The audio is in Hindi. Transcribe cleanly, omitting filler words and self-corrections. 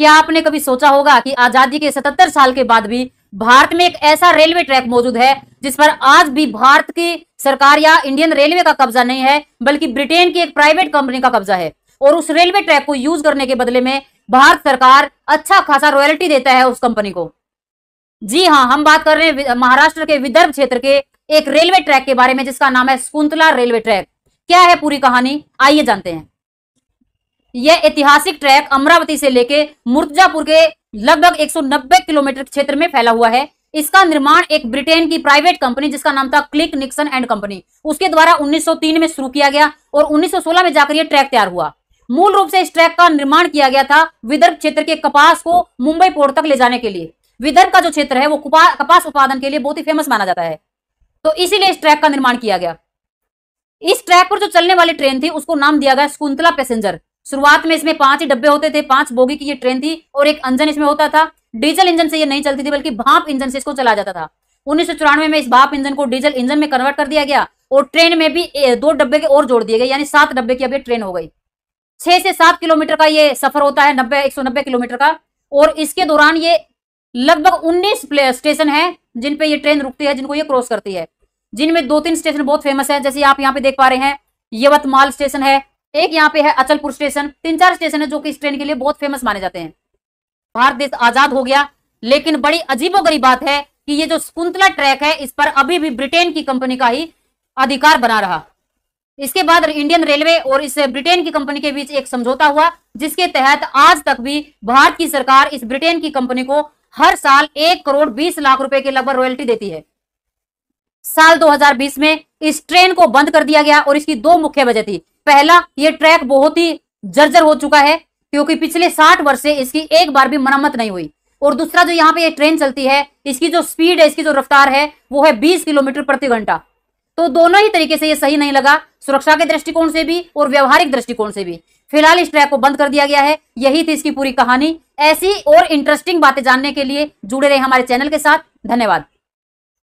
क्या आपने कभी सोचा होगा कि आजादी के 77 साल के बाद भी भारत में एक ऐसा रेलवे ट्रैक मौजूद है जिस पर आज भी भारत की सरकार या इंडियन रेलवे का कब्जा नहीं है, बल्कि ब्रिटेन की एक प्राइवेट कंपनी का कब्जा है। और उस रेलवे ट्रैक को यूज करने के बदले में भारत सरकार अच्छा खासा रॉयल्टी देता है उस कंपनी को। जी हाँ, हम बात कर रहे हैं महाराष्ट्र के विदर्भ क्षेत्र के एक रेलवे ट्रैक के बारे में जिसका नाम है शकुंतला रेलवे ट्रैक। क्या है पूरी कहानी, आइए जानते हैं। यह ऐतिहासिक ट्रैक अमरावती से लेके मुर्जापुर के लगभग 190 किलोमीटर क्षेत्र में फैला हुआ है। इसका निर्माण एक ब्रिटेन की प्राइवेट कंपनी जिसका नाम था क्लिक निक्सन एंड कंपनी, उसके द्वारा 1903 में शुरू किया गया और 1916 में जाकर यह ट्रैक तैयार हुआ। मूल रूप से इस ट्रैक का निर्माण किया गया था विदर्भ क्षेत्र के कपास को मुंबई पोर्ट तक ले जाने के लिए। विदर्भ का जो क्षेत्र है वो कपास उत्पादन के लिए बहुत ही फेमस माना जाता है, तो इसीलिए इस ट्रैक का निर्माण किया गया। इस ट्रैक पर जो चलने वाली ट्रेन थी उसको नाम दिया गया शकुंतला पैसेंजर। शुरुआत में इसमें 5 ही डब्बे होते थे, 5 बोगी की ये ट्रेन थी और एक इंजन इसमें होता था। डीजल इंजन से ये नहीं चलती थी बल्कि भाप इंजन से इसको चला जाता था। 1994 में इस भाप इंजन को डीजल इंजन में कन्वर्ट कर दिया गया और ट्रेन में भी 2 डब्बे के और जोड़ दिए गए, यानी 7 डब्बे की अब ये ट्रेन हो गई। 6 से 7 किलोमीटर का ये सफर होता है, 190 किलोमीटर का। और इसके दौरान ये लगभग 19 स्टेशन है जिन पे ये ट्रेन रुकती है, जिनको ये क्रॉस करती है, जिनमें 2-3 स्टेशन बहुत फेमस है। जैसे आप यहाँ पे देख पा रहे हैं, यवतमाल स्टेशन है, एक यहाँ पे है अचलपुर स्टेशन। 3-4 स्टेशन है जो कि इस ट्रेन के लिए बहुत फेमस माने जाते हैं। भारत देश आजाद हो गया, लेकिन बड़ी अजीबोगरीब बात है कि ये जो शकुंतला ट्रैक है इस पर अभी भी ब्रिटेन की कंपनी का ही अधिकार बना रहा। इसके बाद इंडियन रेलवे और इस ब्रिटेन की कंपनी के बीच एक समझौता हुआ जिसके तहत आज तक भी भारत की सरकार इस ब्रिटेन की कंपनी को हर साल 1 करोड़ 20 लाख रुपए के लगभग रॉयल्टी देती है। साल 2020 में इस ट्रेन को बंद कर दिया गया और इसकी 2 मुख्य वजह थी। पहला, ये ट्रैक बहुत ही जर्जर हो चुका है क्योंकि पिछले 60 वर्ष से इसकी एक बार भी मरम्मत नहीं हुई। और दूसरा, जो यहाँ पे ये ट्रेन चलती है इसकी जो स्पीड है, इसकी जो रफ्तार है वो है 20 किलोमीटर प्रति घंटा। तो दोनों ही तरीके से ये सही नहीं लगा, सुरक्षा के दृष्टिकोण से भी और व्यवहारिक दृष्टिकोण से भी। फिलहाल इस ट्रैक को बंद कर दिया गया है। यही थी इसकी पूरी कहानी। ऐसी और इंटरेस्टिंग बातें जानने के लिए जुड़े रहे हमारे चैनल के साथ। धन्यवाद।